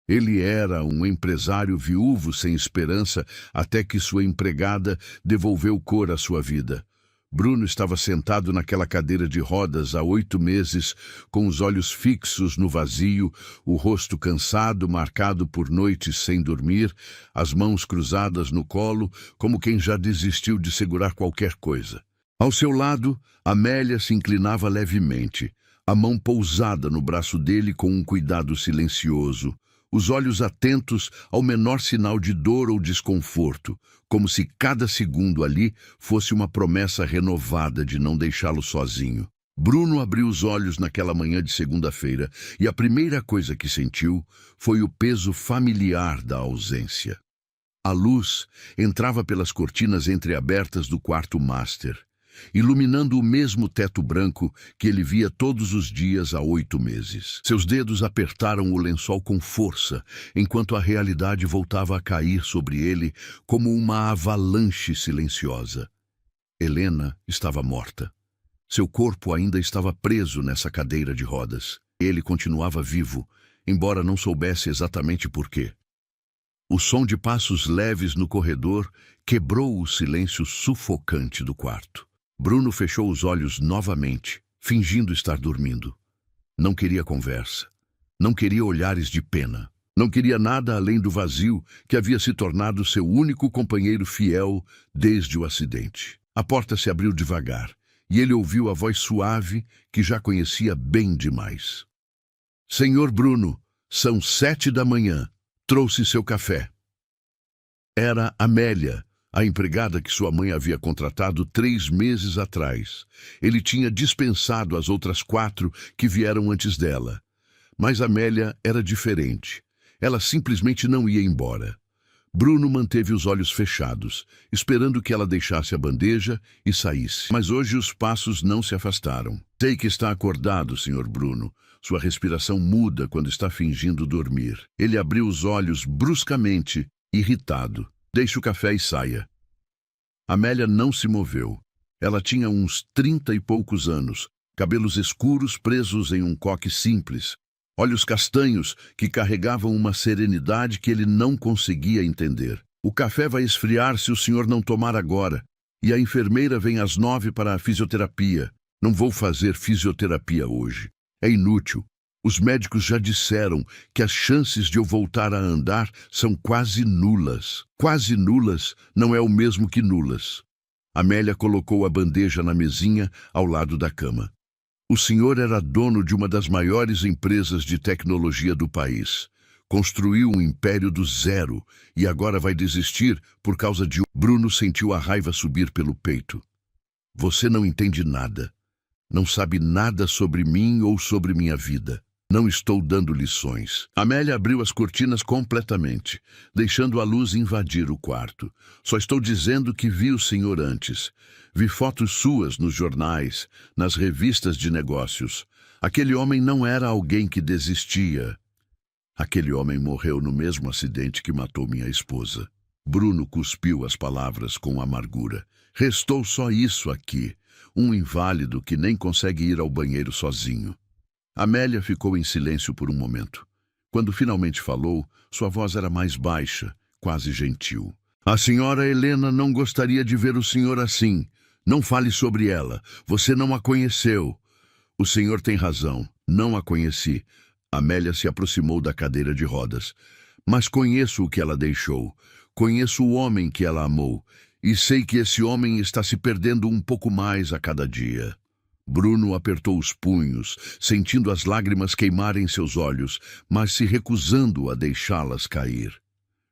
Ele era um empresário viúvo sem esperança até que sua empregada devolveu cor à sua vida. Bruno estava sentado naquela cadeira de rodas há 8 meses, com os olhos fixos no vazio, o rosto cansado, marcado por noites sem dormir, as mãos cruzadas no colo, como quem já desistiu de segurar qualquer coisa. Ao seu lado, Amélia se inclinava levemente, a mão pousada no braço dele com um cuidado silencioso, os olhos atentos ao menor sinal de dor ou desconforto, como se cada segundo ali fosse uma promessa renovada de não deixá-lo sozinho. Bruno abriu os olhos naquela manhã de segunda-feira e a primeira coisa que sentiu foi o peso familiar da ausência. A luz entrava pelas cortinas entreabertas do quarto master, iluminando o mesmo teto branco que ele via todos os dias há 8 meses. Seus dedos apertaram o lençol com força, enquanto a realidade voltava a cair sobre ele como uma avalanche silenciosa. Helena estava morta. Seu corpo ainda estava preso nessa cadeira de rodas. Ele continuava vivo, embora não soubesse exatamente por quê. O som de passos leves no corredor quebrou o silêncio sufocante do quarto. Bruno fechou os olhos novamente, fingindo estar dormindo. Não queria conversa. Não queria olhares de pena. Não queria nada além do vazio que havia se tornado seu único companheiro fiel desde o acidente. A porta se abriu devagar, e ele ouviu a voz suave que já conhecia bem demais. Senhor Bruno, são 7 da manhã. Trouxe seu café. Era Amélia, a empregada que sua mãe havia contratado 3 meses atrás. Ele tinha dispensado as outras 4 que vieram antes dela. Mas Amélia era diferente. Ela simplesmente não ia embora. Bruno manteve os olhos fechados, esperando que ela deixasse a bandeja e saísse. Mas hoje os passos não se afastaram. Sei que está acordado, Sr. Bruno. Sua respiração muda quando está fingindo dormir. Ele abriu os olhos bruscamente, irritado. Deixe o café e saia. Amélia não se moveu. Ela tinha uns 30 e poucos anos, cabelos escuros presos em um coque simples, olhos castanhos que carregavam uma serenidade que ele não conseguia entender. O café vai esfriar se o senhor não tomar agora, e a enfermeira vem às 9 para a fisioterapia. Não vou fazer fisioterapia hoje. É inútil. Os médicos já disseram que as chances de eu voltar a andar são quase nulas. Quase nulas não é o mesmo que nulas. Amélia colocou a bandeja na mesinha ao lado da cama. O senhor era dono de uma das maiores empresas de tecnologia do país. Construiu um império do zero e agora vai desistir por causa de... Bruno sentiu a raiva subir pelo peito. Você não entende nada. Não sabe nada sobre mim ou sobre minha vida. Não estou dando lições. Amélia abriu as cortinas completamente, deixando a luz invadir o quarto. Só estou dizendo que vi o senhor antes. Vi fotos suas nos jornais, nas revistas de negócios. Aquele homem não era alguém que desistia. Aquele homem morreu no mesmo acidente que matou minha esposa. Bruno cuspiu as palavras com amargura. Restou só isso aqui, um inválido que nem consegue ir ao banheiro sozinho. Amélia ficou em silêncio por um momento. Quando finalmente falou, sua voz era mais baixa, quase gentil. A senhora Helena não gostaria de ver o senhor assim. Não fale sobre ela. Você não a conheceu. O senhor tem razão. Não a conheci. Amélia se aproximou da cadeira de rodas. Mas conheço o que ela deixou. Conheço o homem que ela amou. E sei que esse homem está se perdendo um pouco mais a cada dia. Bruno apertou os punhos, sentindo as lágrimas queimarem seus olhos, mas se recusando a deixá-las cair.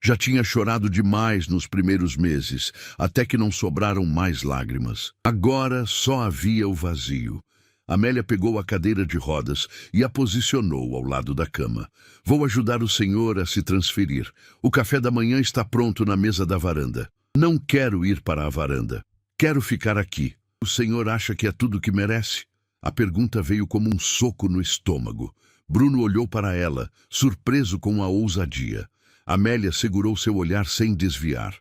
Já tinha chorado demais nos primeiros meses, até que não sobraram mais lágrimas. Agora só havia o vazio. Amélia pegou a cadeira de rodas e a posicionou ao lado da cama. Vou ajudar o senhor a se transferir. O café da manhã está pronto na mesa da varanda. Não quero ir para a varanda. Quero ficar aqui. O senhor acha que é tudo o que merece? A pergunta veio como um soco no estômago. Bruno olhou para ela, surpreso com a ousadia. Amélia segurou seu olhar sem desviar.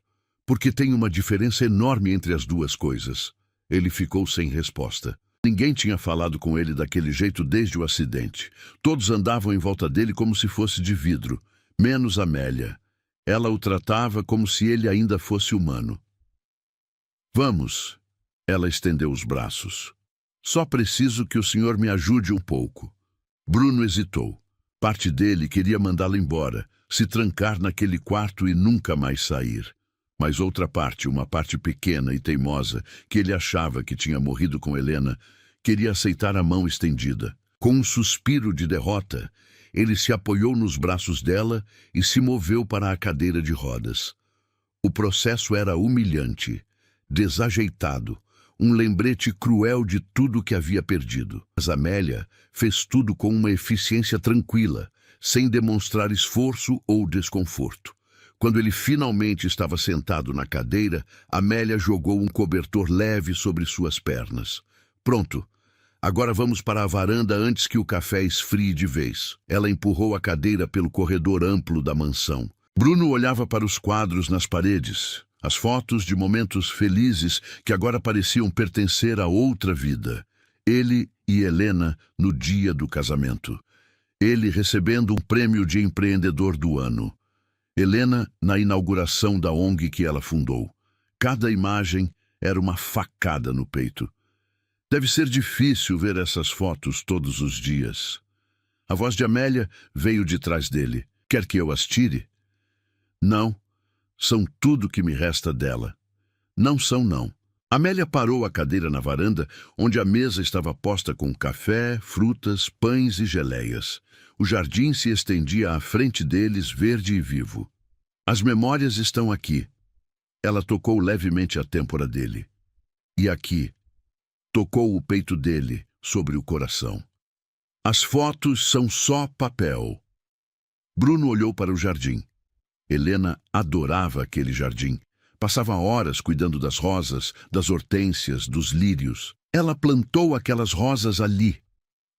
Porque tem uma diferença enorme entre as duas coisas. Ele ficou sem resposta. Ninguém tinha falado com ele daquele jeito desde o acidente. Todos andavam em volta dele como se fosse de vidro. menos Amélia. Ela o tratava como se ele ainda fosse humano. Vamos. Ela estendeu os braços. Só preciso que o senhor me ajude um pouco. Bruno hesitou. Parte dele queria mandá-la embora, se trancar naquele quarto e nunca mais sair. Mas outra parte, uma parte pequena e teimosa, que ele achava que tinha morrido com Helena, queria aceitar a mão estendida. Com um suspiro de derrota, ele se apoiou nos braços dela e se moveu para a cadeira de rodas. O processo era humilhante, desajeitado, um lembrete cruel de tudo que havia perdido. Mas Amélia fez tudo com uma eficiência tranquila, sem demonstrar esforço ou desconforto. Quando ele finalmente estava sentado na cadeira, Amélia jogou um cobertor leve sobre suas pernas. Pronto. Agora vamos para a varanda antes que o café esfrie de vez. Ela empurrou a cadeira pelo corredor amplo da mansão. Bruno olhava para os quadros nas paredes, as fotos de momentos felizes que agora pareciam pertencer a outra vida. Ele e Helena no dia do casamento. Ele recebendo um prêmio de empreendedor do ano. Helena na inauguração da ONG que ela fundou. Cada imagem era uma facada no peito. Deve ser difícil ver essas fotos todos os dias. A voz de Amélia veio de trás dele. Quer que eu as tire? Não. São tudo que me resta dela. Não são, não. Amélia parou a cadeira na varanda, onde a mesa estava posta com café, frutas, pães e geleias. O jardim se estendia à frente deles, verde e vivo. As memórias estão aqui. Ela tocou levemente a têmpora dele. E aqui. Tocou o peito dele, sobre o coração. As fotos são só papel. Bruno olhou para o jardim. Helena adorava aquele jardim. Passava horas cuidando das rosas, das hortênsias, dos lírios. Ela plantou aquelas rosas ali.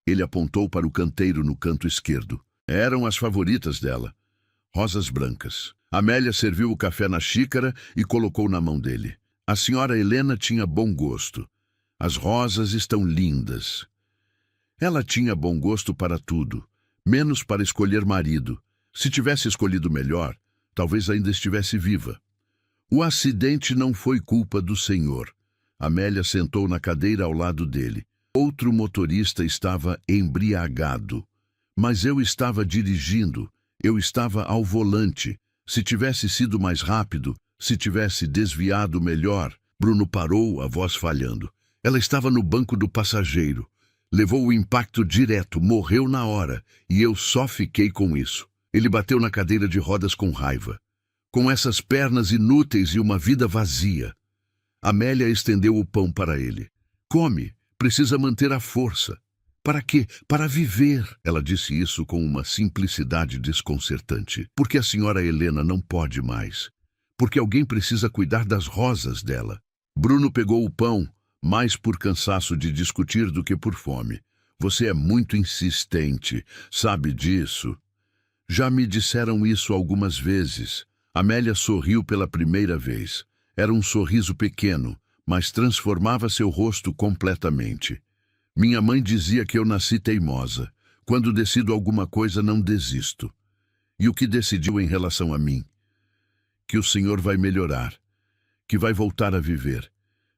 Ele apontou para o canteiro no canto esquerdo. Eram as favoritas dela. Rosas brancas. Amélia serviu o café na xícara e colocou na mão dele. A senhora Helena tinha bom gosto. As rosas estão lindas. Ela tinha bom gosto para tudo, menos para escolher marido. Se tivesse escolhido melhor, talvez ainda estivesse viva. O acidente não foi culpa do senhor. Amélia sentou na cadeira ao lado dele. Outro motorista estava embriagado. Mas eu estava dirigindo. Eu estava ao volante. Se tivesse sido mais rápido, se tivesse desviado melhor... Bruno parou, a voz falhando. Ela estava no banco do passageiro. Levou o impacto direto, morreu na hora. E eu só fiquei com isso. Ele bateu na cadeira de rodas com raiva. Com essas pernas inúteis e uma vida vazia. Amélia estendeu o pão para ele. Come, precisa manter a força. Para quê? Para viver. Ela disse isso com uma simplicidade desconcertante. Porque a senhora Helena não pode mais. Porque alguém precisa cuidar das rosas dela. Bruno pegou o pão, mais por cansaço de discutir do que por fome. Você é muito insistente, sabe disso? Já me disseram isso algumas vezes. Amélia sorriu pela primeira vez. Era um sorriso pequeno, mas transformava seu rosto completamente. Minha mãe dizia que eu nasci teimosa. Quando decido alguma coisa, não desisto. E o que decidiu em relação a mim? Que o senhor vai melhorar, que vai voltar a viver,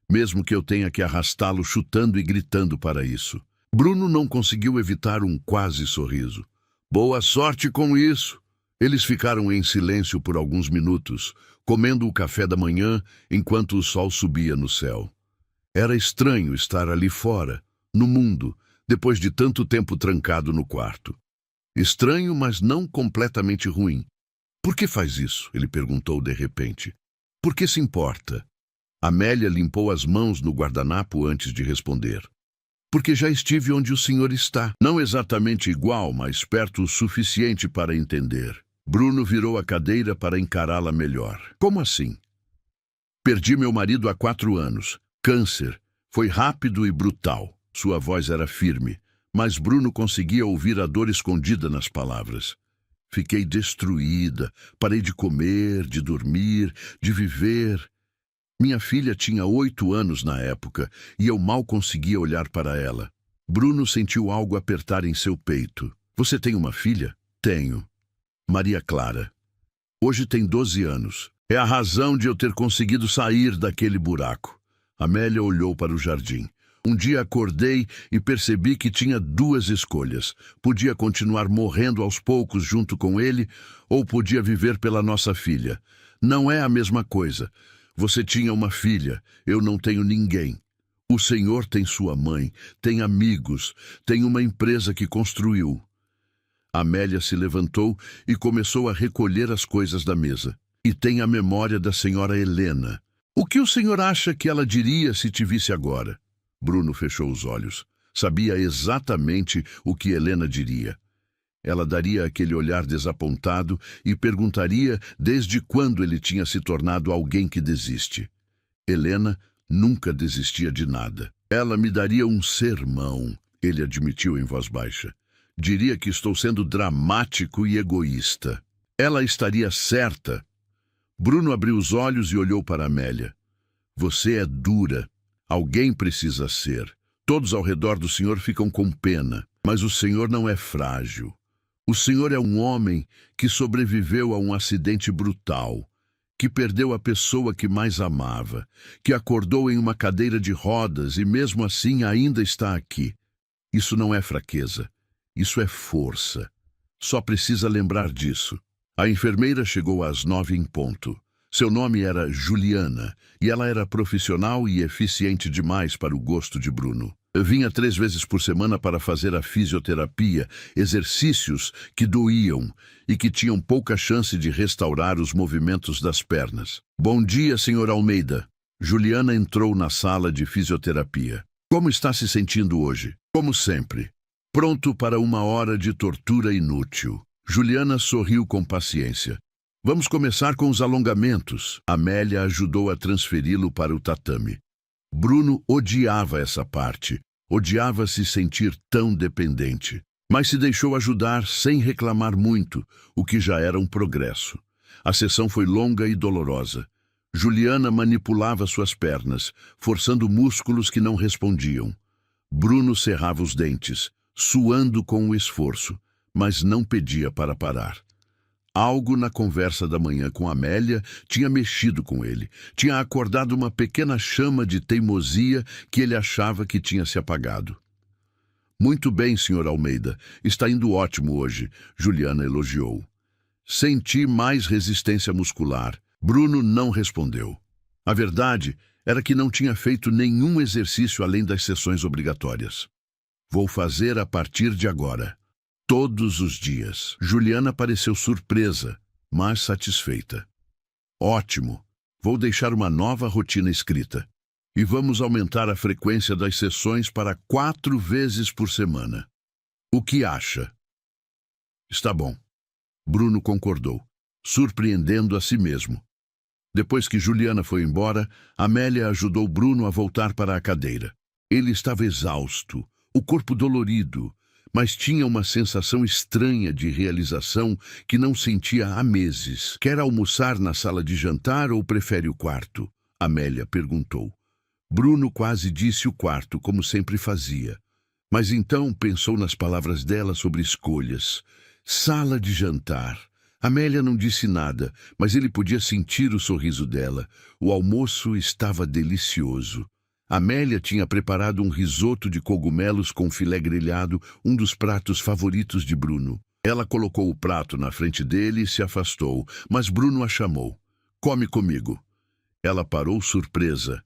mesmo que eu tenha que arrastá-lo chutando e gritando para isso. Bruno não conseguiu evitar um quase sorriso. Boa sorte com isso. Eles ficaram em silêncio por alguns minutos, comendo o café da manhã enquanto o sol subia no céu. Era estranho estar ali fora, no mundo, depois de tanto tempo trancado no quarto. Estranho, mas não completamente ruim. Por que faz isso? Ele perguntou de repente. Por que se importa? Amélia limpou as mãos no guardanapo antes de responder. Porque já estive onde o senhor está. Não exatamente igual, mas perto o suficiente para entender. Bruno virou a cadeira para encará-la melhor. Como assim? Perdi meu marido há 4 anos. Câncer. Foi rápido e brutal. Sua voz era firme, mas Bruno conseguia ouvir a dor escondida nas palavras. Fiquei destruída. Parei de comer, de dormir, de viver. Minha filha tinha 8 anos na época e eu mal conseguia olhar para ela. Bruno sentiu algo apertar em seu peito. Você tem uma filha? Tenho. Maria Clara. Hoje tem 12 anos. É a razão de eu ter conseguido sair daquele buraco. Amélia olhou para o jardim. Um dia acordei e percebi que tinha duas escolhas. Podia continuar morrendo aos poucos junto com ele, ou podia viver pela nossa filha. Não é a mesma coisa. Você tinha uma filha, eu não tenho ninguém. O senhor tem sua mãe, tem amigos, tem uma empresa que construiu. Amélia se levantou e começou a recolher as coisas da mesa. E tem a memória da senhora Helena. O que o senhor acha que ela diria se te visse agora? Bruno fechou os olhos. Sabia exatamente o que Helena diria. Ela daria aquele olhar desapontado e perguntaria desde quando ele tinha se tornado alguém que desiste. Helena nunca desistia de nada. Ela me daria um sermão, ele admitiu em voz baixa. Diria que estou sendo dramático e egoísta. Ela estaria certa. Bruno abriu os olhos e olhou para Amélia. Você é dura. Alguém precisa ser. Todos ao redor do senhor ficam com pena, mas o senhor não é frágil. O senhor é um homem que sobreviveu a um acidente brutal, que perdeu a pessoa que mais amava, que acordou em uma cadeira de rodas e mesmo assim ainda está aqui. Isso não é fraqueza, isso é força. Só precisa lembrar disso. A enfermeira chegou às 9 em ponto. Seu nome era Juliana, e ela era profissional e eficiente demais para o gosto de Bruno. Vinha 3 vezes por semana para fazer a fisioterapia, exercícios que doíam e que tinham pouca chance de restaurar os movimentos das pernas. Bom dia, senhor Almeida. Juliana entrou na sala de fisioterapia. Como está se sentindo hoje? Como sempre. Pronto para uma hora de tortura inútil. Juliana sorriu com paciência. Vamos começar com os alongamentos. Amélia ajudou a transferi-lo para o tatame. Bruno odiava essa parte. Odiava se sentir tão dependente. Mas se deixou ajudar sem reclamar muito, o que já era um progresso. A sessão foi longa e dolorosa. Juliana manipulava suas pernas, forçando músculos que não respondiam. Bruno cerrava os dentes, suando com o esforço, mas não pedia para parar. Algo na conversa da manhã com Amélia tinha mexido com ele. Tinha acordado uma pequena chama de teimosia que ele achava que tinha se apagado. Muito bem, senhor Almeida. Está indo ótimo hoje, Juliana elogiou. Senti mais resistência muscular. Bruno não respondeu. A verdade era que não tinha feito nenhum exercício além das sessões obrigatórias. Vou fazer a partir de agora. Todos os dias. Juliana pareceu surpresa, mas satisfeita. Ótimo. Vou deixar uma nova rotina escrita. E vamos aumentar a frequência das sessões para 4 vezes por semana. O que acha? Está bom. Bruno concordou, surpreendendo a si mesmo. Depois que Juliana foi embora, Amélia ajudou Bruno a voltar para a cadeira. Ele estava exausto, o corpo dolorido, mas tinha uma sensação estranha de realização que não sentia há meses. Quer almoçar na sala de jantar ou prefere o quarto? Amélia perguntou. Bruno quase disse o quarto, como sempre fazia. Mas então pensou nas palavras dela sobre escolhas. Sala de jantar. Amélia não disse nada, mas ele podia sentir o sorriso dela. O almoço estava delicioso. Amélia tinha preparado um risoto de cogumelos com filé grelhado, um dos pratos favoritos de Bruno. Ela colocou o prato na frente dele e se afastou, mas Bruno a chamou. Come comigo. Ela parou surpresa.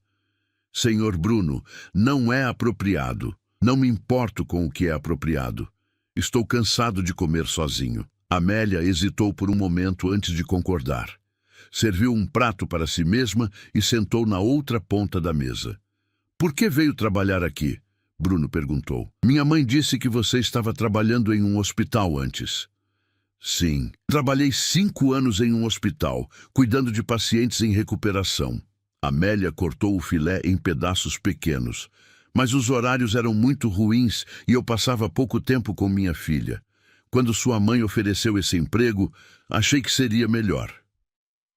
Senhor Bruno, não é apropriado. Não me importo com o que é apropriado. Estou cansado de comer sozinho. Amélia hesitou por um momento antes de concordar. Serviu um prato para si mesma e sentou na outra ponta da mesa. Por que veio trabalhar aqui? Bruno perguntou. Minha mãe disse que você estava trabalhando em um hospital antes. Sim, trabalhei 5 anos em um hospital, cuidando de pacientes em recuperação. Amélia cortou o filé em pedaços pequenos. Mas os horários eram muito ruins e eu passava pouco tempo com minha filha. Quando sua mãe ofereceu esse emprego, achei que seria melhor.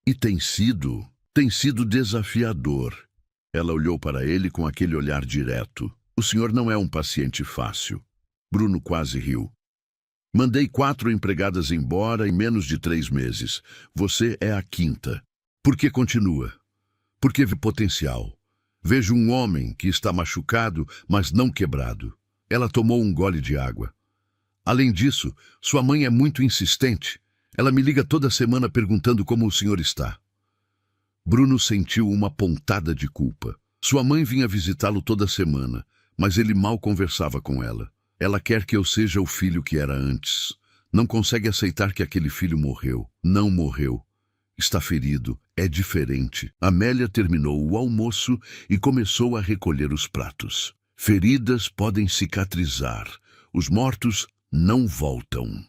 E tem sido desafiador. Ela olhou para ele com aquele olhar direto. O senhor não é um paciente fácil. Bruno quase riu. Mandei 4 empregadas embora em menos de 3 meses. Você é a 5ª. Por que continua? Porque vê potencial. Vejo um homem que está machucado, mas não quebrado. Ela tomou um gole de água. Além disso, sua mãe é muito insistente. Ela me liga toda semana perguntando como o senhor está. Bruno sentiu uma pontada de culpa. Sua mãe vinha visitá-lo toda semana, mas ele mal conversava com ela. Ela quer que eu seja o filho que era antes. Não consegue aceitar que aquele filho morreu. Não morreu. Está ferido. É diferente. Amélia terminou o almoço e começou a recolher os pratos. Feridas podem cicatrizar. Os mortos não voltam.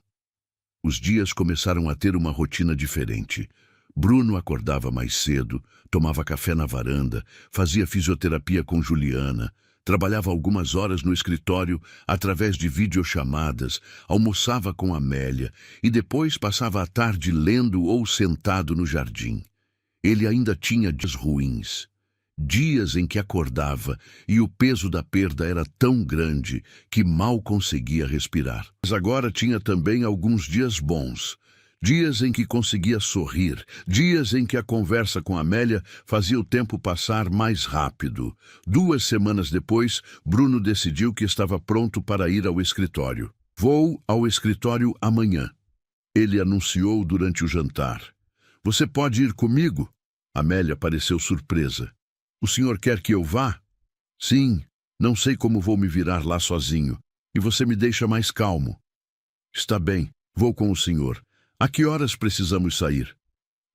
Os dias começaram a ter uma rotina diferente. Bruno acordava mais cedo, tomava café na varanda, fazia fisioterapia com Juliana, trabalhava algumas horas no escritório através de videochamadas, almoçava com Amélia e depois passava a tarde lendo ou sentado no jardim. Ele ainda tinha dias ruins. Dias em que acordava e o peso da perda era tão grande que mal conseguia respirar. Mas agora tinha também alguns dias bons. Dias em que conseguia sorrir, dias em que a conversa com Amélia fazia o tempo passar mais rápido. 2 semanas depois, Bruno decidiu que estava pronto para ir ao escritório. Vou ao escritório amanhã. Ele anunciou durante o jantar. Você pode ir comigo? Amélia pareceu surpresa. O senhor quer que eu vá? Sim, não sei como vou me virar lá sozinho. E você me deixa mais calmo. Está bem, vou com o senhor. A que horas precisamos sair?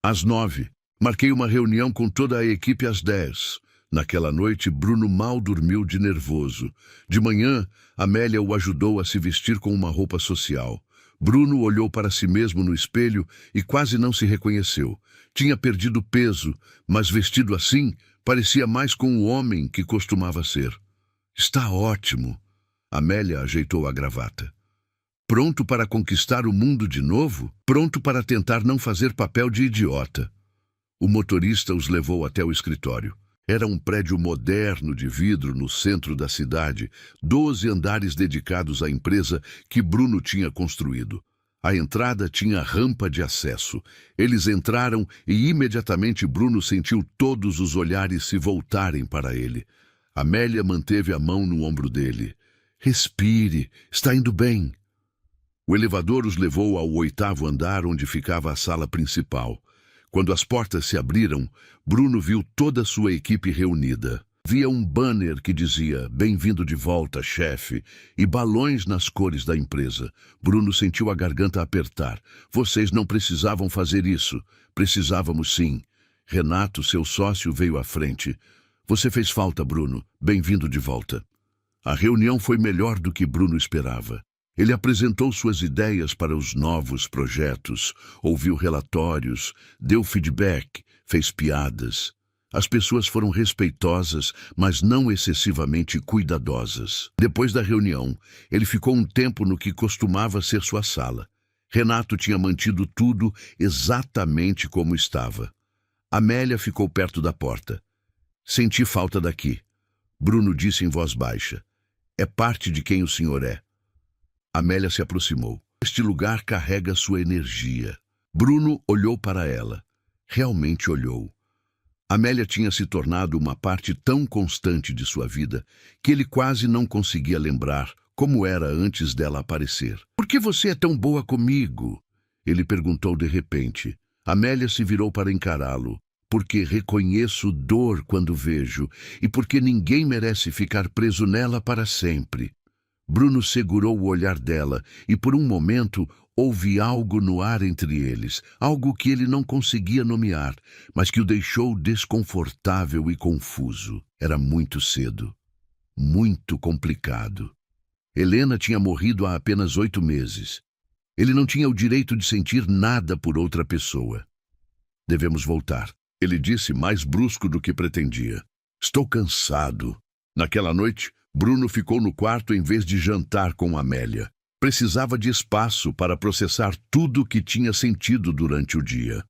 Às 9. Marquei uma reunião com toda a equipe às 10. Naquela noite, Bruno mal dormiu de nervoso. De manhã, Amélia o ajudou a se vestir com uma roupa social. Bruno olhou para si mesmo no espelho e quase não se reconheceu. Tinha perdido peso, mas vestido assim, parecia mais com o homem que costumava ser. Está ótimo. Amélia ajeitou a gravata. Pronto para conquistar o mundo de novo? Pronto para tentar não fazer papel de idiota. O motorista os levou até o escritório. Era um prédio moderno de vidro no centro da cidade, 12 andares dedicados à empresa que Bruno tinha construído. A entrada tinha rampa de acesso. Eles entraram e imediatamente Bruno sentiu todos os olhares se voltarem para ele. Amélia manteve a mão no ombro dele. Respire, está indo bem. O elevador os levou ao 8º andar, onde ficava a sala principal. Quando as portas se abriram, Bruno viu toda a sua equipe reunida. Via um banner que dizia, "Bem-vindo de volta, chefe", e balões nas cores da empresa. Bruno sentiu a garganta apertar. Vocês não precisavam fazer isso. Precisávamos sim. Renato, seu sócio, veio à frente. Você fez falta, Bruno. Bem-vindo de volta. A reunião foi melhor do que Bruno esperava. Ele apresentou suas ideias para os novos projetos, ouviu relatórios, deu feedback, fez piadas. As pessoas foram respeitosas, mas não excessivamente cuidadosas. Depois da reunião, ele ficou um tempo no que costumava ser sua sala. Renato tinha mantido tudo exatamente como estava. Amélia ficou perto da porta. Senti falta daqui. Bruno disse em voz baixa. É parte de quem o senhor é. Amélia se aproximou. Este lugar carrega sua energia. Bruno olhou para ela. Realmente olhou. Amélia tinha se tornado uma parte tão constante de sua vida que ele quase não conseguia lembrar como era antes dela aparecer. Por que você é tão boa comigo? Ele perguntou de repente. Amélia se virou para encará-lo. Porque reconheço dor quando vejo e porque ninguém merece ficar preso nela para sempre. Bruno segurou o olhar dela e por um momento houve algo no ar entre eles, algo que ele não conseguia nomear, mas que o deixou desconfortável e confuso. Era muito cedo, muito complicado. Helena tinha morrido há apenas 8 meses. Ele não tinha o direito de sentir nada por outra pessoa. Devemos voltar, ele disse mais brusco do que pretendia. Estou cansado. Naquela noite, Bruno ficou no quarto em vez de jantar com Amélia. Precisava de espaço para processar tudo o que tinha sentido durante o dia.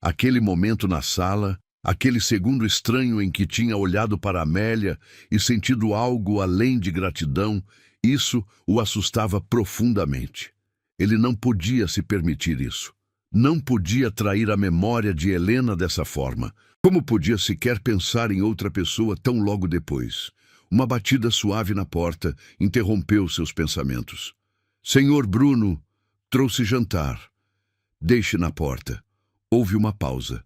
Aquele momento na sala, aquele segundo estranho em que tinha olhado para Amélia e sentido algo além de gratidão, isso o assustava profundamente. Ele não podia se permitir isso. Não podia trair a memória de Helena dessa forma. Como podia sequer pensar em outra pessoa tão logo depois? Uma batida suave na porta interrompeu seus pensamentos. Senhor Bruno, trouxe jantar. Deixe na porta. Houve uma pausa.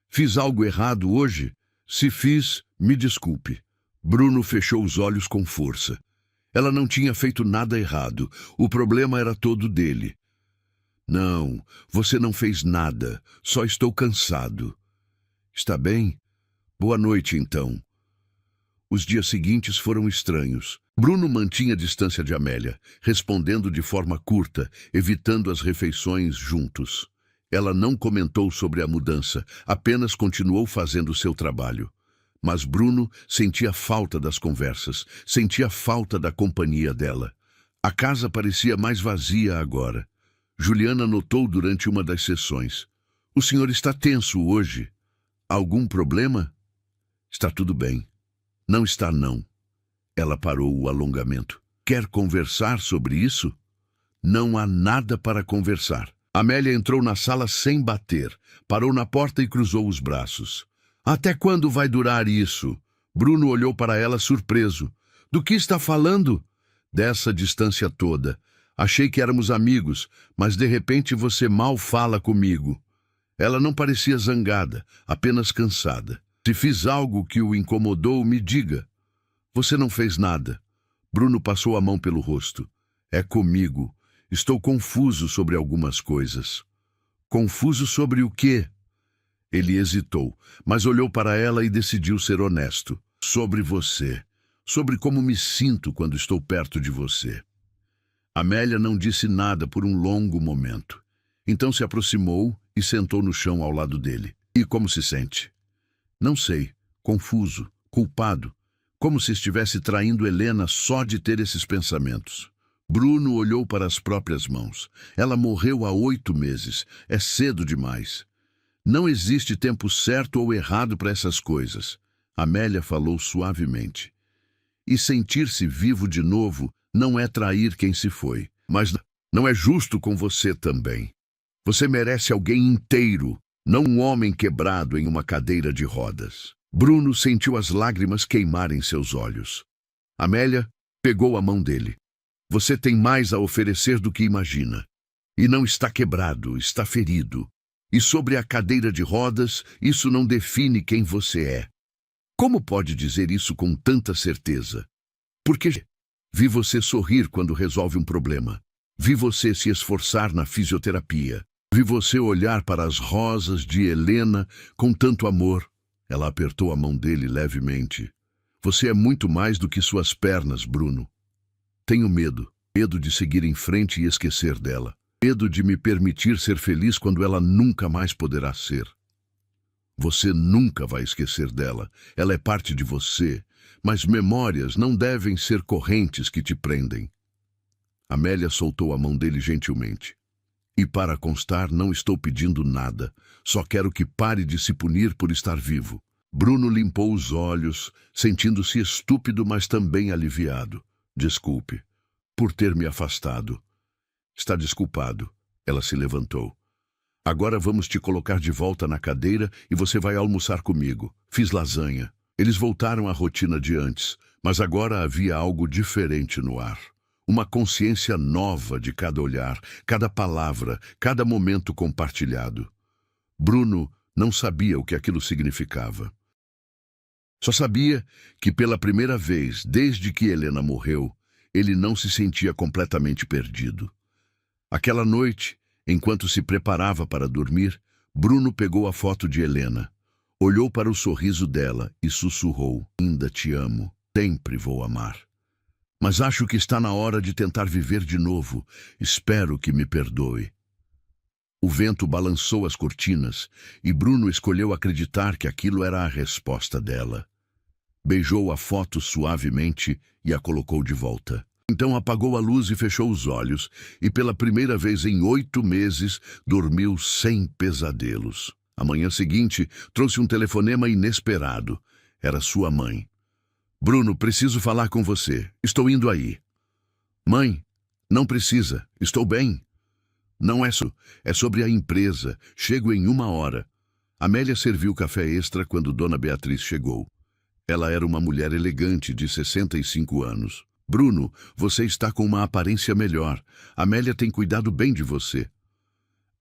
Fiz algo errado hoje? Se fiz, me desculpe. Bruno fechou os olhos com força. Ela não tinha feito nada errado. O problema era todo dele. Não, você não fez nada. Só estou cansado. Está bem? Boa noite, então. Os dias seguintes foram estranhos. Bruno mantinha a distância de Amélia, respondendo de forma curta, evitando as refeições juntos. Ela não comentou sobre a mudança, apenas continuou fazendo seu trabalho. Mas Bruno sentia falta das conversas, sentia falta da companhia dela. A casa parecia mais vazia agora. Juliana notou durante uma das sessões. O senhor está tenso hoje. Algum problema? Está tudo bem. Não está, não. Ela parou o alongamento. Quer conversar sobre isso? Não há nada para conversar. Amélia entrou na sala sem bater, parou na porta e cruzou os braços. Até quando vai durar isso? Bruno olhou para ela surpreso. Do que está falando? Dessa distância toda. Achei que éramos amigos, mas de repente você mal fala comigo. Ela não parecia zangada, apenas cansada. Se fiz algo que o incomodou, me diga. Você não fez nada. Bruno passou a mão pelo rosto. É comigo. Estou confuso sobre algumas coisas. Confuso sobre o quê? Ele hesitou, mas olhou para ela e decidiu ser honesto. Sobre você. Sobre como me sinto quando estou perto de você. Amélia não disse nada por um longo momento. Então se aproximou e sentou no chão ao lado dele. E como se sente? Não sei. Confuso. Culpado. Como se estivesse traindo Helena só de ter esses pensamentos. Bruno olhou para as próprias mãos. Ela morreu há 8 meses. É cedo demais. Não existe tempo certo ou errado para essas coisas. Amélia falou suavemente. E sentir-se vivo de novo não é trair quem se foi. Mas não é justo com você também. Você merece alguém inteiro, não um homem quebrado em uma cadeira de rodas. Bruno sentiu as lágrimas queimarem seus olhos. Amélia pegou a mão dele. Você tem mais a oferecer do que imagina. E não está quebrado, está ferido. E sobre a cadeira de rodas, isso não define quem você é. Como pode dizer isso com tanta certeza? Porque vi você sorrir quando resolve um problema. Vi você se esforçar na fisioterapia. Vi você olhar para as rosas de Helena com tanto amor. Ela apertou a mão dele levemente. Você é muito mais do que suas pernas, Bruno. Tenho medo. Medo de seguir em frente e esquecer dela. Medo de me permitir ser feliz quando ela nunca mais poderá ser. Você nunca vai esquecer dela. Ela é parte de você. Mas memórias não devem ser correntes que te prendem. Amélia soltou a mão dele gentilmente. E para constar, não estou pedindo nada. Só quero que pare de se punir por estar vivo. Bruno limpou os olhos, sentindo-se estúpido, mas também aliviado. Desculpe, por ter me afastado. Está desculpado. Ela se levantou. Agora vamos te colocar de volta na cadeira e você vai almoçar comigo. Fiz lasanha. Eles voltaram à rotina de antes, mas agora havia algo diferente no ar. Uma consciência nova de cada olhar, cada palavra, cada momento compartilhado. Bruno não sabia o que aquilo significava. Só sabia que pela primeira vez, desde que Helena morreu, ele não se sentia completamente perdido. Aquela noite, enquanto se preparava para dormir, Bruno pegou a foto de Helena, olhou para o sorriso dela e sussurrou: Ainda te amo, sempre vou amar. Mas acho que está na hora de tentar viver de novo. Espero que me perdoe. O vento balançou as cortinas e Bruno escolheu acreditar que aquilo era a resposta dela. Beijou a foto suavemente e a colocou de volta. Então apagou a luz e fechou os olhos, e pela primeira vez em 8 meses dormiu sem pesadelos. A manhã seguinte trouxe um telefonema inesperado. Era sua mãe. Bruno, preciso falar com você. Estou indo aí. Mãe, não precisa. Estou bem. Não é isso. É sobre a empresa. Chego em 1 hora. Amélia serviu café extra quando Dona Beatriz chegou. Ela era uma mulher elegante de 65 anos. Bruno, você está com uma aparência melhor. Amélia tem cuidado bem de você.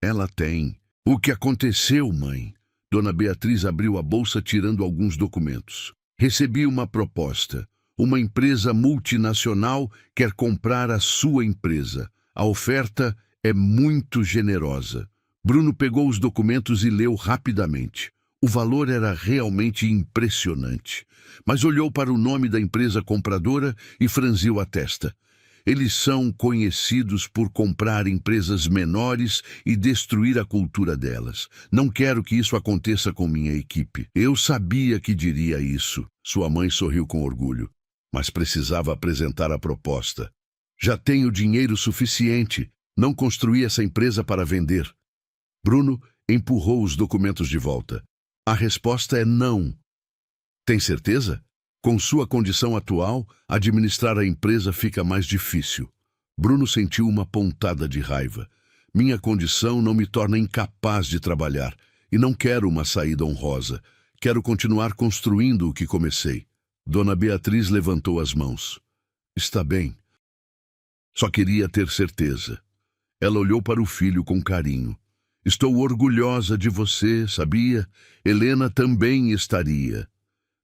Ela tem. O que aconteceu, mãe? Dona Beatriz abriu a bolsa tirando alguns documentos. Recebi uma proposta. Uma empresa multinacional quer comprar a sua empresa. A oferta é muito generosa. Bruno pegou os documentos e leu rapidamente. O valor era realmente impressionante. Mas olhou para o nome da empresa compradora e franziu a testa. Eles são conhecidos por comprar empresas menores e destruir a cultura delas. Não quero que isso aconteça com minha equipe. Eu sabia que diria isso. Sua mãe sorriu com orgulho. Mas precisava apresentar a proposta. Já tenho dinheiro suficiente. Não construí essa empresa para vender. Bruno empurrou os documentos de volta. A resposta é não. Tem certeza? Com sua condição atual, administrar a empresa fica mais difícil. Bruno sentiu uma pontada de raiva. Minha condição não me torna incapaz de trabalhar, e não quero uma saída honrosa. Quero continuar construindo o que comecei. Dona Beatriz levantou as mãos. Está bem. Só queria ter certeza. Ela olhou para o filho com carinho. Estou orgulhosa de você, sabia? Helena também estaria.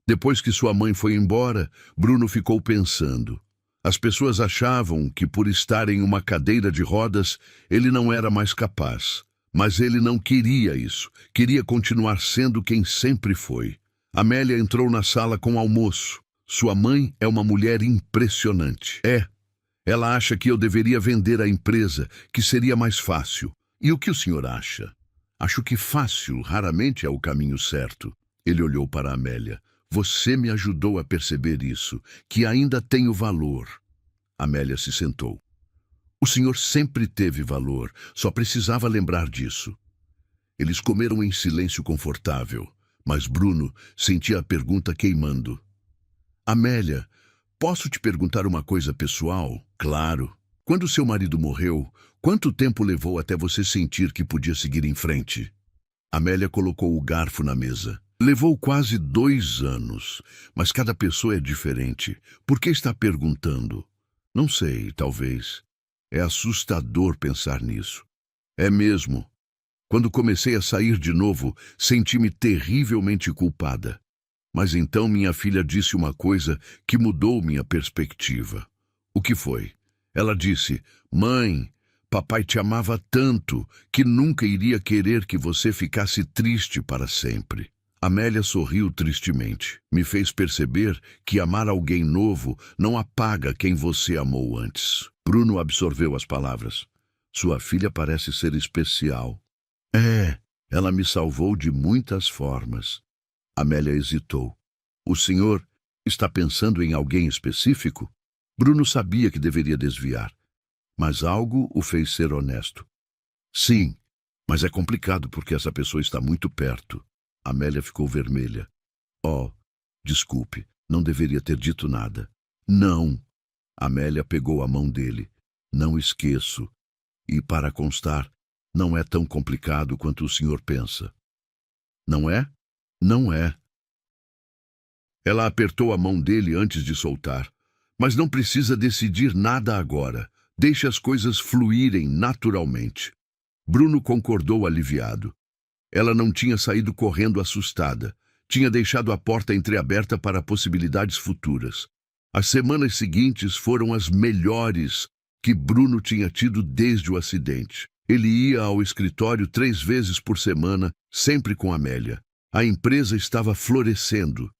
Depois que sua mãe foi embora, Bruno ficou pensando. As pessoas achavam que, por estar em uma cadeira de rodas, ele não era mais capaz. Mas ele não queria isso. Queria continuar sendo quem sempre foi. Amélia entrou na sala com almoço. Sua mãe é uma mulher impressionante. Ela acha que eu deveria vender a empresa, que seria mais fácil. E o que o senhor acha? Acho que fácil raramente é o caminho certo. Ele olhou para Amélia. Você me ajudou a perceber isso, que ainda tenho valor. Amélia se sentou. O senhor sempre teve valor, só precisava lembrar disso. Eles comeram em silêncio confortável, mas Bruno sentia a pergunta queimando. Amélia, posso te perguntar uma coisa pessoal? Claro. Quando seu marido morreu, quanto tempo levou até você sentir que podia seguir em frente? Amélia colocou o garfo na mesa. Levou quase 2 anos, mas cada pessoa é diferente. Por que está perguntando? Não sei, talvez. É assustador pensar nisso. É mesmo. Quando comecei a sair de novo, senti-me terrivelmente culpada. Mas então minha filha disse uma coisa que mudou minha perspectiva. O que foi? Ela disse, mãe, papai te amava tanto que nunca iria querer que você ficasse triste para sempre. Amélia sorriu tristemente. Me fez perceber que amar alguém novo não apaga quem você amou antes. Bruno absorveu as palavras. Sua filha parece ser especial. Ela me salvou de muitas formas. Amélia hesitou. O senhor está pensando em alguém específico? Bruno sabia que deveria desviar, mas algo o fez ser honesto. Sim, mas é complicado porque essa pessoa está muito perto. Amélia ficou vermelha. Oh, desculpe, não deveria ter dito nada. Não. Amélia pegou a mão dele. Não esqueço. E para constar, não é tão complicado quanto o senhor pensa. Não é? Não é. Ela apertou a mão dele antes de soltar. Mas não precisa decidir nada agora. Deixe as coisas fluírem naturalmente. Bruno concordou aliviado. Ela não tinha saído correndo assustada. Tinha deixado a porta entreaberta para possibilidades futuras. As semanas seguintes foram as melhores que Bruno tinha tido desde o acidente. Ele ia ao escritório 3 vezes por semana, sempre com Amélia. A empresa estava florescendo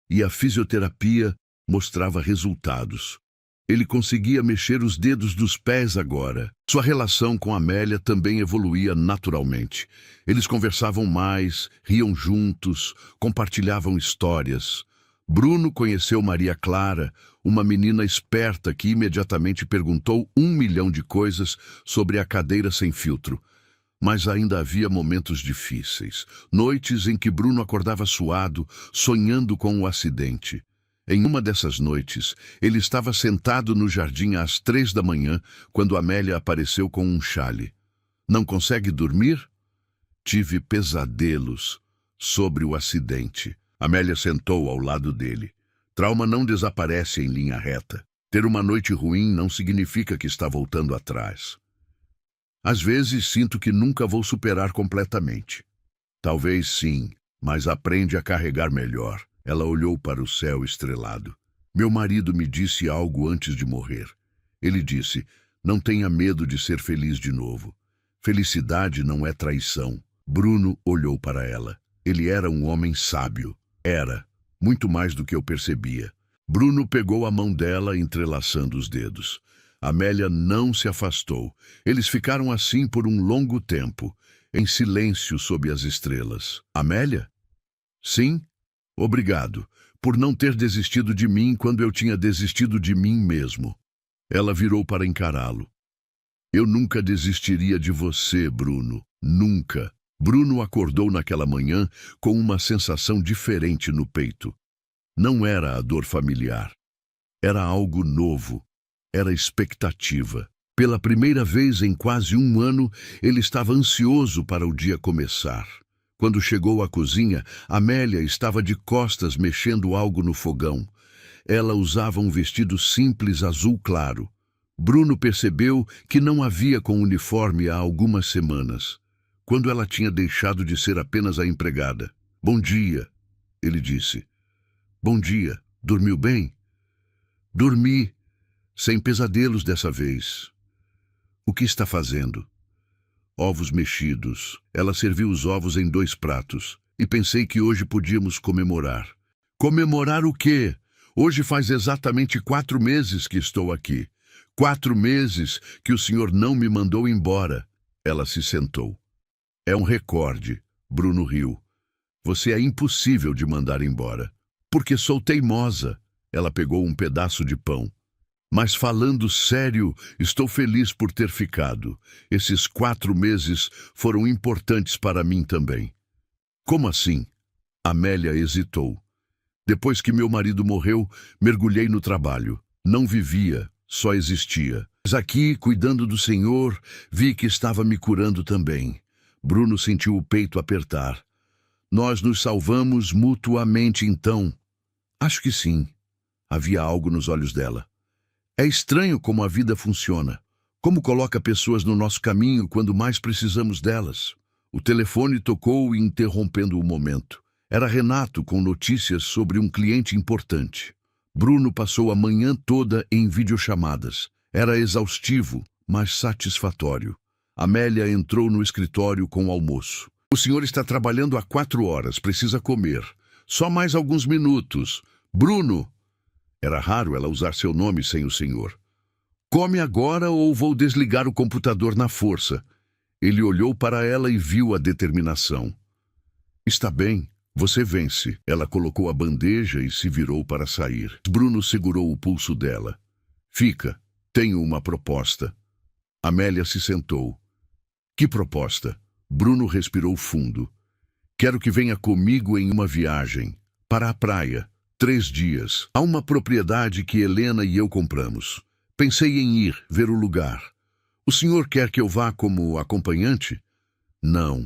e a fisioterapia mostrava resultados. Ele conseguia mexer os dedos dos pés agora. Sua relação com Amélia também evoluía naturalmente. Eles conversavam mais, riam juntos, compartilhavam histórias. Bruno conheceu Maria Clara, uma menina esperta que imediatamente perguntou 1 milhão de coisas sobre a cadeira sem filtro. Mas ainda havia momentos difíceis, noites em que Bruno acordava suado, sonhando com o acidente. Em uma dessas noites, ele estava sentado no jardim às 3 da manhã, quando Amélia apareceu com um chale. Não consegue dormir? Tive pesadelos sobre o acidente. Amélia sentou ao lado dele. Trauma não desaparece em linha reta. Ter uma noite ruim não significa que está voltando atrás. Às vezes sinto que nunca vou superar completamente. Talvez sim, mas aprende a carregar melhor. Ela olhou para o céu estrelado. Meu marido me disse algo antes de morrer. Ele disse: não tenha medo de ser feliz de novo. Felicidade não é traição. Bruno olhou para ela. Ele era um homem sábio. Era, muito mais do que eu percebia. Bruno pegou a mão dela, entrelaçando os dedos. Amélia não se afastou. Eles ficaram assim por um longo tempo, em silêncio sob as estrelas. Amélia? Sim? Obrigado, por não ter desistido de mim quando eu tinha desistido de mim mesmo. Ela virou para encará-lo. Eu nunca desistiria de você, Bruno. Nunca. Bruno acordou naquela manhã com uma sensação diferente no peito. Não era a dor familiar. Era algo novo. Era expectativa. Pela primeira vez em quase um ano, ele estava ansioso para o dia começar. Quando chegou à cozinha, Amélia estava de costas mexendo algo no fogão. Ela usava um vestido simples azul claro. Bruno percebeu que não havia com uniforme há algumas semanas, quando ela tinha deixado de ser apenas a empregada. Bom dia, ele disse. Bom dia. Dormiu bem? Dormi, sem pesadelos dessa vez. O que está fazendo? Ovos mexidos. Ela serviu os ovos em 2 pratos, e pensei que hoje podíamos comemorar. Comemorar o quê? Hoje faz exatamente 4 meses que estou aqui. 4 meses que o senhor não me mandou embora. Ela se sentou. É um recorde. Bruno riu. Você é impossível de mandar embora. Porque sou teimosa. Ela pegou um pedaço de pão. Mas falando sério, estou feliz por ter ficado. Esses 4 meses foram importantes para mim também. Como assim? Amélia hesitou. Depois que meu marido morreu, mergulhei no trabalho. Não vivia, só existia. Mas aqui, cuidando do Senhor, vi que estava me curando também. Bruno sentiu o peito apertar. Nós nos salvamos mutuamente então. Acho que sim. Havia algo nos olhos dela. É estranho como a vida funciona. Como coloca pessoas no nosso caminho quando mais precisamos delas. O telefone tocou, interrompendo o momento. Era Renato com notícias sobre um cliente importante. Bruno passou a manhã toda em videochamadas. Era exaustivo, mas satisfatório. Amélia entrou no escritório com o almoço. O senhor está trabalhando há 4 horas, precisa comer. Só mais alguns minutos. Bruno! Era raro ela usar seu nome sem o senhor. Come agora ou vou desligar o computador na força. Ele olhou para ela e viu a determinação. Está bem, você vence. Ela colocou a bandeja e se virou para sair. Bruno segurou o pulso dela. Fica, tenho uma proposta. Amélia se sentou. Que proposta? Bruno respirou fundo. Quero que venha comigo em uma viagem. Para a praia. 3 dias. Há uma propriedade que Helena e eu compramos. Pensei em ir, ver o lugar. O senhor quer que eu vá como acompanhante? Não.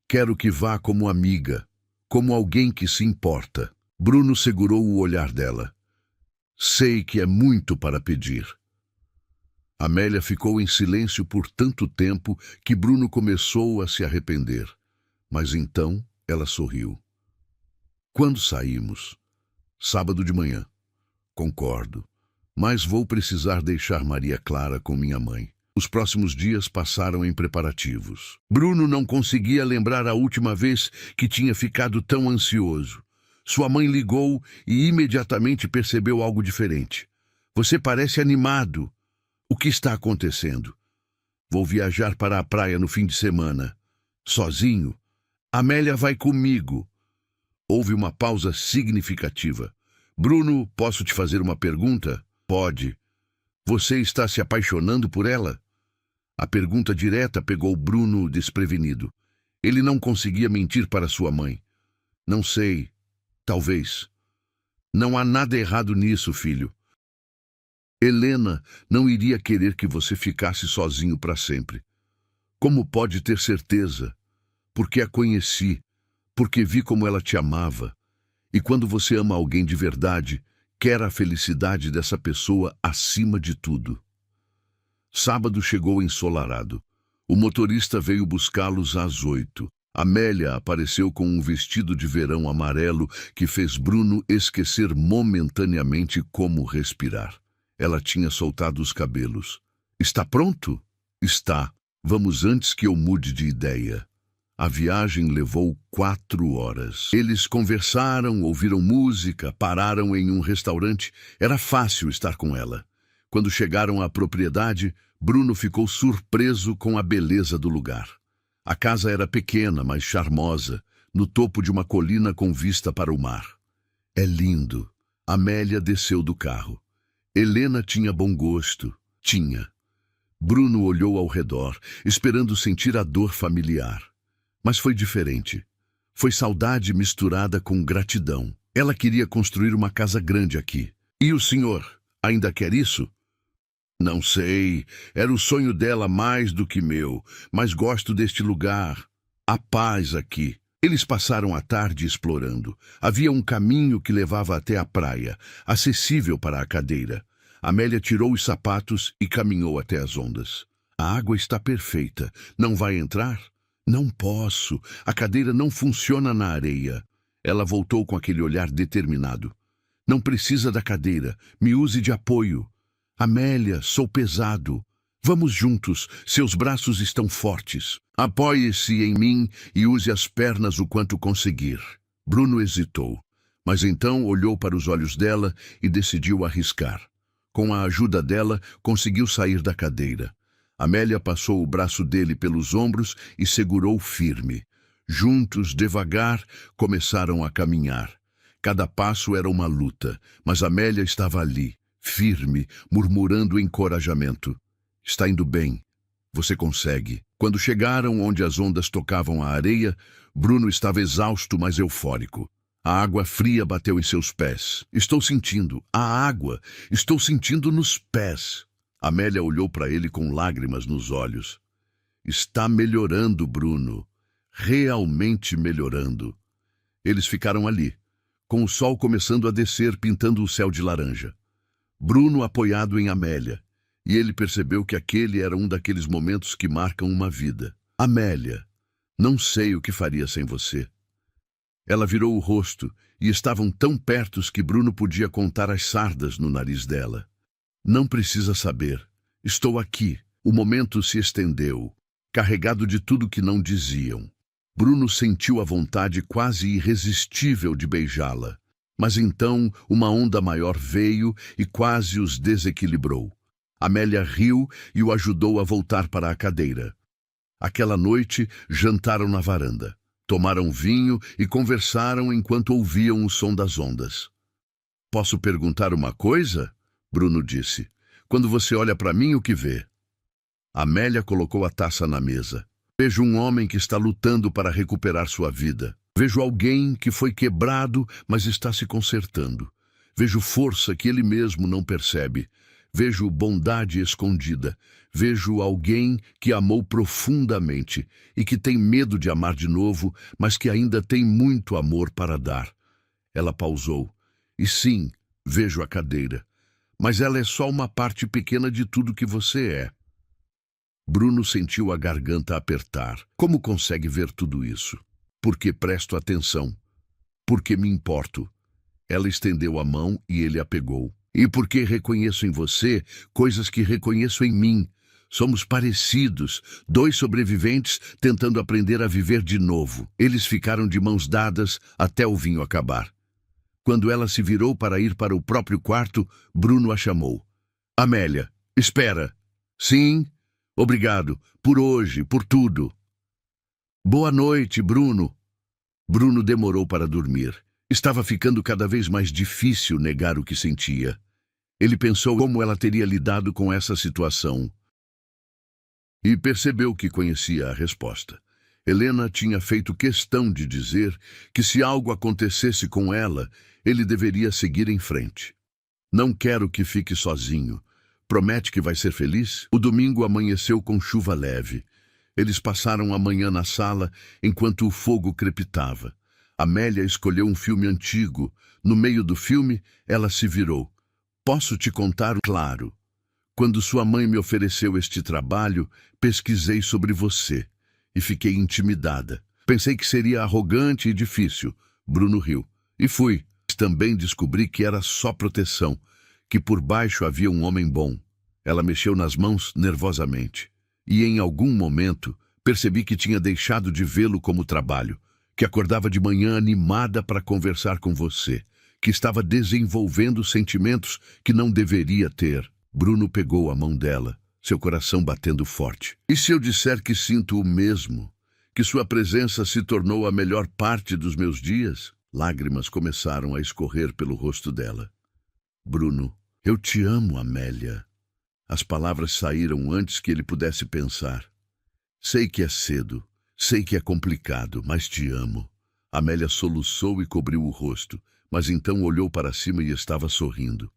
Quero que vá como amiga. Como alguém que se importa. Bruno segurou o olhar dela. Sei que é muito para pedir. Amélia ficou em silêncio por tanto tempo que Bruno começou a se arrepender. Mas então ela sorriu. Quando saímos? Sábado de manhã. Concordo. Mas vou precisar deixar Maria Clara com minha mãe. Os próximos dias passaram em preparativos. Bruno não conseguia lembrar a última vez que tinha ficado tão ansioso. Sua mãe ligou e imediatamente percebeu algo diferente. Você parece animado. O que está acontecendo? Vou viajar para a praia no fim de semana. Sozinho? Amélia vai comigo. Houve uma pausa significativa. Bruno, posso te fazer uma pergunta? Pode. Você está se apaixonando por ela? A pergunta direta pegou Bruno desprevenido. Ele não conseguia mentir para sua mãe. Não sei. Talvez. Não há nada errado nisso, filho. Helena não iria querer que você ficasse sozinho para sempre. Como pode ter certeza? Porque a conheci, porque vi como ela te amava. E quando você ama alguém de verdade, quer a felicidade dessa pessoa acima de tudo. Sábado chegou ensolarado. O motorista veio buscá-los às 8. Amélia apareceu com um vestido de verão amarelo que fez Bruno esquecer momentaneamente como respirar. Ela tinha soltado os cabelos. Está pronto? Está. Vamos antes que eu mude de ideia. A viagem levou 4 horas. Eles conversaram, ouviram música, pararam em um restaurante. Era fácil estar com ela. Quando chegaram à propriedade, Bruno ficou surpreso com a beleza do lugar. A casa era pequena, mas charmosa, no topo de uma colina com vista para o mar. É lindo. Amélia desceu do carro. Helena tinha bom gosto. Tinha. Bruno olhou ao redor, esperando sentir a dor familiar. Mas foi diferente. Foi saudade misturada com gratidão. Ela queria construir uma casa grande aqui. E o senhor ainda quer isso? Não sei. Era o sonho dela mais do que meu, mas gosto deste lugar. A paz aqui. Eles passaram a tarde explorando. Havia um caminho que levava até a praia, acessível para a cadeira. Amélia tirou os sapatos e caminhou até as ondas. A água está perfeita. Não vai entrar? Não posso. A cadeira não funciona na areia. Ela voltou com aquele olhar determinado. Não precisa da cadeira. Me use de apoio. Amélia, sou pesado. Vamos juntos. Seus braços estão fortes. Apoie-se em mim e use as pernas o quanto conseguir. Bruno hesitou, mas então olhou para os olhos dela e decidiu arriscar. Com a ajuda dela, conseguiu sair da cadeira. Amélia passou o braço dele pelos ombros e segurou firme. Juntos, devagar, começaram a caminhar. Cada passo era uma luta, mas Amélia estava ali, firme, murmurando encorajamento. Está indo bem. Você consegue. Quando chegaram onde as ondas tocavam a areia, Bruno estava exausto, mas eufórico. A água fria bateu em seus pés. Estou sentindo. A água. Estou sentindo nos pés. Amélia olhou para ele com lágrimas nos olhos. Está melhorando, Bruno. Realmente melhorando. Eles ficaram ali, com o sol começando a descer, pintando o céu de laranja. Bruno apoiado em Amélia, e ele percebeu que aquele era um daqueles momentos que marcam uma vida. Amélia, não sei o que faria sem você. Ela virou o rosto, e estavam tão pertos que Bruno podia contar as sardas no nariz dela. Não precisa saber. Estou aqui. O momento se estendeu, carregado de tudo que não diziam. Bruno sentiu a vontade quase irresistível de beijá-la. Mas então uma onda maior veio e quase os desequilibrou. Amélia riu e o ajudou a voltar para a cadeira. Aquela noite, jantaram na varanda. Tomaram vinho e conversaram enquanto ouviam o som das ondas. Posso perguntar uma coisa? Bruno disse. Quando você olha para mim, o que vê? Amélia colocou a taça na mesa. Vejo um homem que está lutando para recuperar sua vida. Vejo alguém que foi quebrado, mas está se consertando. Vejo força que ele mesmo não percebe. Vejo bondade escondida. Vejo alguém que amou profundamente e que tem medo de amar de novo, mas que ainda tem muito amor para dar. Ela pausou. E sim, vejo a cadeira. Mas ela é só uma parte pequena de tudo que você é. Bruno sentiu a garganta apertar. Como consegue ver tudo isso? Porque presto atenção. Porque me importo. Ela estendeu a mão e ele a pegou. E porque reconheço em você coisas que reconheço em mim. Somos parecidos, 2 sobreviventes tentando aprender a viver de novo. Eles ficaram de mãos dadas até o vinho acabar. Quando ela se virou para ir para o próprio quarto, Bruno a chamou. Amélia, espera. Sim, obrigado, por hoje, por tudo. Boa noite, Bruno. Bruno demorou para dormir. Estava ficando cada vez mais difícil negar o que sentia. Ele pensou como ela teria lidado com essa situação. E percebeu que conhecia a resposta. Helena tinha feito questão de dizer que se algo acontecesse com ela, ele deveria seguir em frente. Não quero que fique sozinho. Promete que vai ser feliz? O domingo amanheceu com chuva leve. Eles passaram a manhã na sala enquanto o fogo crepitava. Amélia escolheu um filme antigo. No meio do filme, ela se virou. Posso te contar? Claro. Quando sua mãe me ofereceu este trabalho, pesquisei sobre você e fiquei intimidada. Pensei que seria arrogante e difícil. Bruno riu. E fui. Também descobri que era só proteção, que por baixo havia um homem bom. Ela mexeu nas mãos nervosamente. E em algum momento percebi que tinha deixado de vê-lo como trabalho, que acordava de manhã animada para conversar com você, que estava desenvolvendo sentimentos que não deveria ter. Bruno pegou a mão dela, seu coração batendo forte. E se eu disser que sinto o mesmo? Que sua presença se tornou a melhor parte dos meus dias? Lágrimas começaram a escorrer pelo rosto dela. Bruno, eu te amo, Amélia. As palavras saíram antes que ele pudesse pensar. Sei que é cedo, sei que é complicado, mas te amo. Amélia soluçou e cobriu o rosto, mas então olhou para cima e estava sorrindo.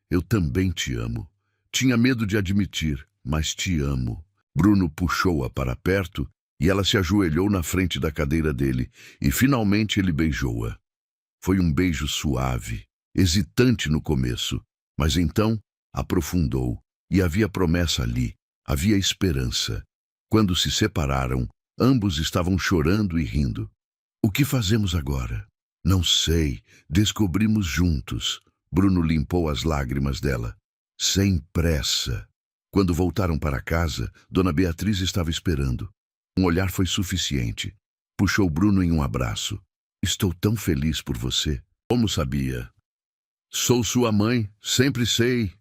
Eu também te amo. Tinha medo de admitir, mas te amo. Bruno puxou-a para perto e ela se ajoelhou na frente da cadeira dele e finalmente ele beijou-a. Foi um beijo suave, hesitante no começo, mas então aprofundou e havia promessa ali, havia esperança. Quando se separaram, ambos estavam chorando e rindo. O que fazemos agora? Não sei, descobrimos juntos. Bruno limpou as lágrimas dela. Sem pressa. Quando voltaram para casa, Dona Beatriz estava esperando. Um olhar foi suficiente. Puxou Bruno em um abraço. Estou tão feliz por você. Como sabia? Sou sua mãe, sempre sei.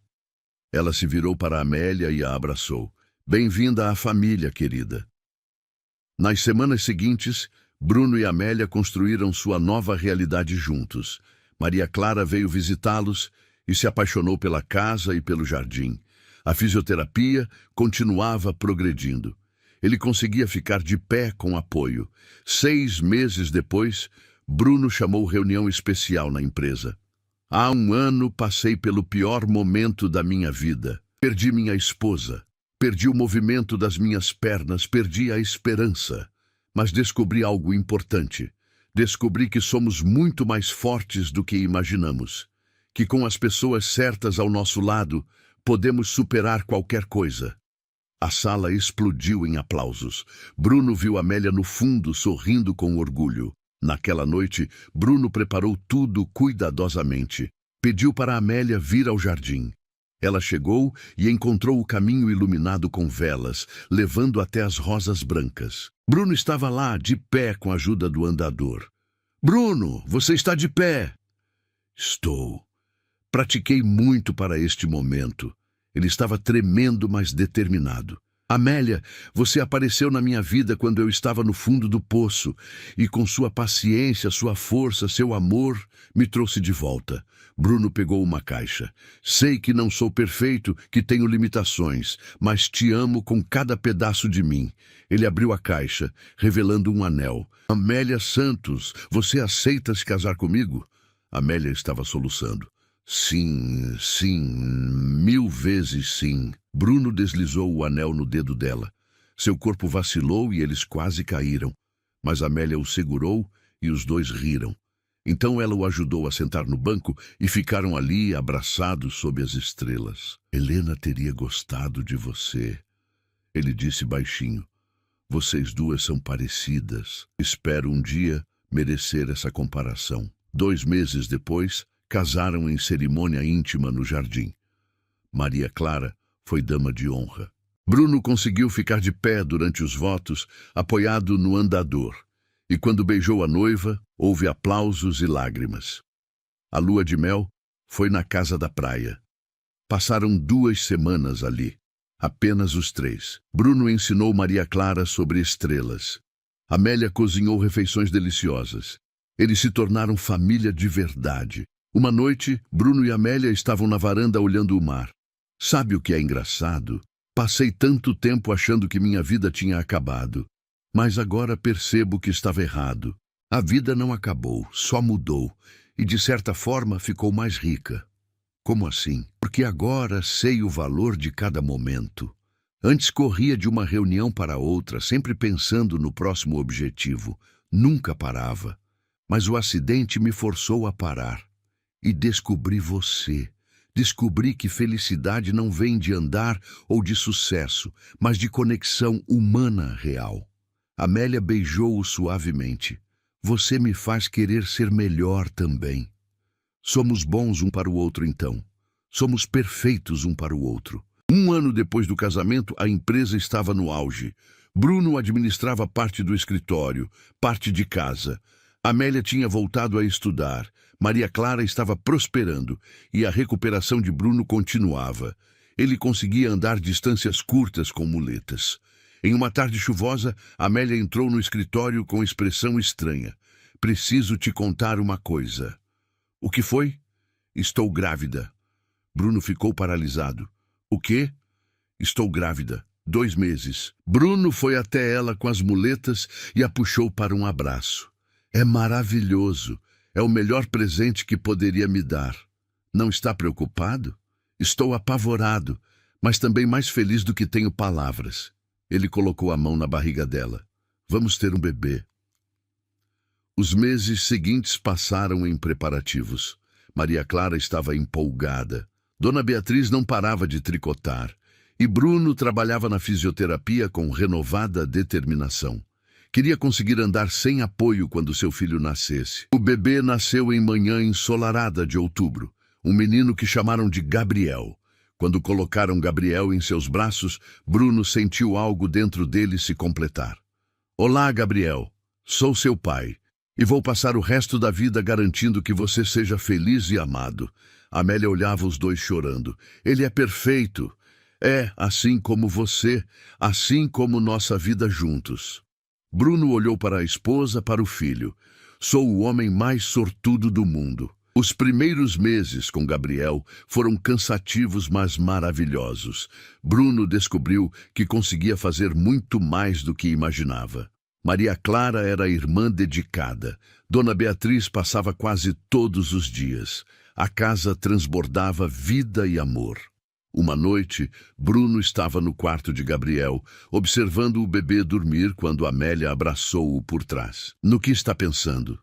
Ela se virou para Amélia e a abraçou. Bem-vinda à família, querida. Nas semanas seguintes, Bruno e Amélia construíram sua nova realidade juntos. Maria Clara veio visitá-los e se apaixonou pela casa e pelo jardim. A fisioterapia continuava progredindo. Ele conseguia ficar de pé com apoio. 6 meses depois, Bruno chamou reunião especial na empresa. Há 1 ano passei pelo pior momento da minha vida. Perdi minha esposa. Perdi o movimento das minhas pernas. Perdi a esperança. Mas descobri algo importante. Descobri que somos muito mais fortes do que imaginamos. Que com as pessoas certas ao nosso lado, podemos superar qualquer coisa. A sala explodiu em aplausos. Bruno viu Amélia no fundo, sorrindo com orgulho. Naquela noite, Bruno preparou tudo cuidadosamente. Pediu para Amélia vir ao jardim. Ela chegou e encontrou o caminho iluminado com velas, levando até as rosas brancas. Bruno estava lá, de pé, com a ajuda do andador. Bruno, você está de pé? Estou. Pratiquei muito para este momento. Ele estava tremendo, mas determinado. Amélia, você apareceu na minha vida quando eu estava no fundo do poço, e com sua paciência, sua força, seu amor, me trouxe de volta. Bruno pegou uma caixa. Sei que não sou perfeito, que tenho limitações, mas te amo com cada pedaço de mim. Ele abriu a caixa, revelando um anel. Amélia Santos, você aceita se casar comigo? Amélia estava soluçando. Sim, sim, 1000 vezes sim. Bruno deslizou o anel no dedo dela. Seu corpo vacilou e eles quase caíram. Mas Amélia o segurou e os dois riram. Então ela o ajudou a sentar no banco e ficaram ali abraçados sob as estrelas. Helena teria gostado de você. Ele disse baixinho. Vocês duas são parecidas. Espero um dia merecer essa comparação. 2 meses depois, casaram em cerimônia íntima no jardim. Maria Clara foi dama de honra. Bruno conseguiu ficar de pé durante os votos, apoiado no andador. E quando beijou a noiva, houve aplausos e lágrimas. A lua de mel foi na casa da praia. Passaram 2 semanas ali, apenas os 3. Bruno ensinou Maria Clara sobre estrelas. Amélia cozinhou refeições deliciosas. Eles se tornaram família de verdade. Uma noite, Bruno e Amélia estavam na varanda olhando o mar. Sabe o que é engraçado? Passei tanto tempo achando que minha vida tinha acabado. Mas agora percebo que estava errado. A vida não acabou, só mudou. E de certa forma ficou mais rica. Como assim? Porque agora sei o valor de cada momento. Antes corria de uma reunião para outra, sempre pensando no próximo objetivo. Nunca parava. Mas o acidente me forçou a parar. E descobri você. Descobri que felicidade não vem de andar ou de sucesso, mas de conexão humana real. Amélia beijou-o suavemente. Você me faz querer ser melhor também. Somos bons um para o outro, então. Somos perfeitos um para o outro. 1 ano depois do casamento, a empresa estava no auge. Bruno administrava parte do escritório, parte de casa. Amélia tinha voltado a estudar. Maria Clara estava prosperando e a recuperação de Bruno continuava. Ele conseguia andar distâncias curtas com muletas. Em uma tarde chuvosa, Amélia entrou no escritório com expressão estranha. Preciso te contar uma coisa. O que foi? Estou grávida. Bruno ficou paralisado. O quê? Estou grávida. 2 meses. Bruno foi até ela com as muletas e a puxou para um abraço. É maravilhoso. É o melhor presente que poderia me dar. Não está preocupado? Estou apavorado, mas também mais feliz do que tenho palavras. Ele colocou a mão na barriga dela. Vamos ter um bebê. Os meses seguintes passaram em preparativos. Maria Clara estava empolgada. Dona Beatriz não parava de tricotar. E Bruno trabalhava na fisioterapia com renovada determinação. Queria conseguir andar sem apoio quando seu filho nascesse. O bebê nasceu em manhã ensolarada de outubro. Um menino que chamaram de Gabriel. Quando colocaram Gabriel em seus braços, Bruno sentiu algo dentro dele se completar. Olá, Gabriel. Sou seu pai. E vou passar o resto da vida garantindo que você seja feliz e amado. Amélia olhava os dois chorando. Ele é perfeito. É, assim como você, assim como nossa vida juntos. Bruno olhou para a esposa, para o filho. Sou o homem mais sortudo do mundo. Os primeiros meses com Gabriel foram cansativos, mas maravilhosos. Bruno descobriu que conseguia fazer muito mais do que imaginava. Maria Clara era irmã dedicada. Dona Beatriz passava quase todos os dias. A casa transbordava vida e amor. Uma noite, Bruno estava no quarto de Gabriel, observando o bebê dormir quando Amélia abraçou-o por trás. No que está pensando?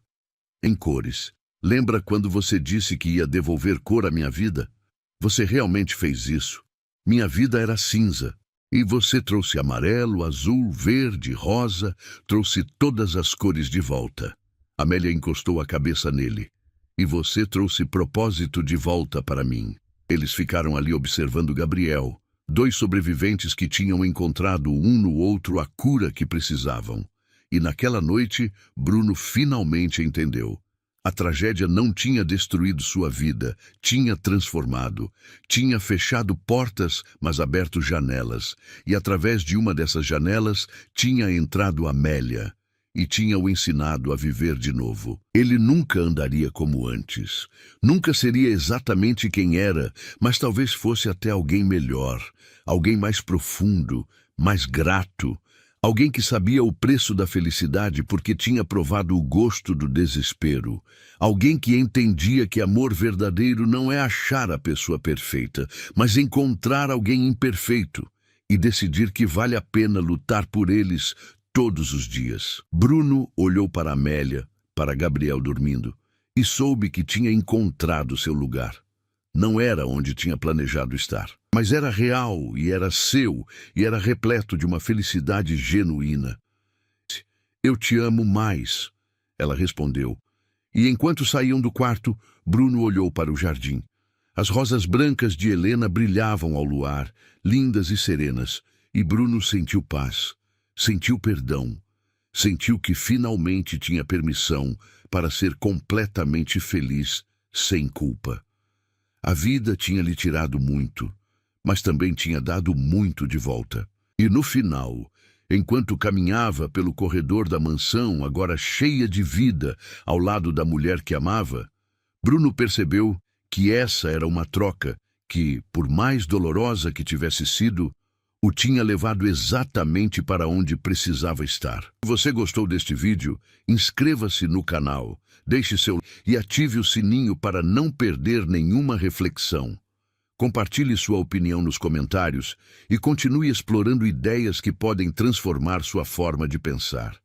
Em cores. Lembra quando você disse que ia devolver cor à minha vida? Você realmente fez isso. Minha vida era cinza. E você trouxe amarelo, azul, verde, rosa, trouxe todas as cores de volta. Amélia encostou a cabeça nele. E você trouxe propósito de volta para mim. Eles ficaram ali observando Gabriel, 2 sobreviventes que tinham encontrado um no outro a cura que precisavam. E naquela noite, Bruno finalmente entendeu. A tragédia não tinha destruído sua vida, tinha transformado. Tinha fechado portas, mas aberto janelas. E através de uma dessas janelas, tinha entrado Amélia. E tinha o ensinado a viver de novo. Ele nunca andaria como antes. Nunca seria exatamente quem era, mas talvez fosse até alguém melhor, alguém mais profundo, mais grato, alguém que sabia o preço da felicidade porque tinha provado o gosto do desespero, alguém que entendia que amor verdadeiro não é achar a pessoa perfeita, mas encontrar alguém imperfeito e decidir que vale a pena lutar por eles todos os dias. Bruno olhou para Amélia, para Gabriel dormindo, e soube que tinha encontrado seu lugar. Não era onde tinha planejado estar, mas era real e era seu, e era repleto de uma felicidade genuína. Eu te amo mais, ela respondeu. E enquanto saíam do quarto, Bruno olhou para o jardim. As rosas brancas de Helena brilhavam ao luar, lindas e serenas, e Bruno sentiu paz. Sentiu perdão, sentiu que finalmente tinha permissão para ser completamente feliz, sem culpa. A vida tinha lhe tirado muito, mas também tinha dado muito de volta. E no final, enquanto caminhava pelo corredor da mansão, agora cheia de vida, ao lado da mulher que amava, Bruno percebeu que essa era uma troca que, por mais dolorosa que tivesse sido, o tinha levado exatamente para onde precisava estar. Se você gostou deste vídeo, inscreva-se no canal, deixe seu e ative o sininho para não perder nenhuma reflexão. Compartilhe sua opinião nos comentários e continue explorando ideias que podem transformar sua forma de pensar.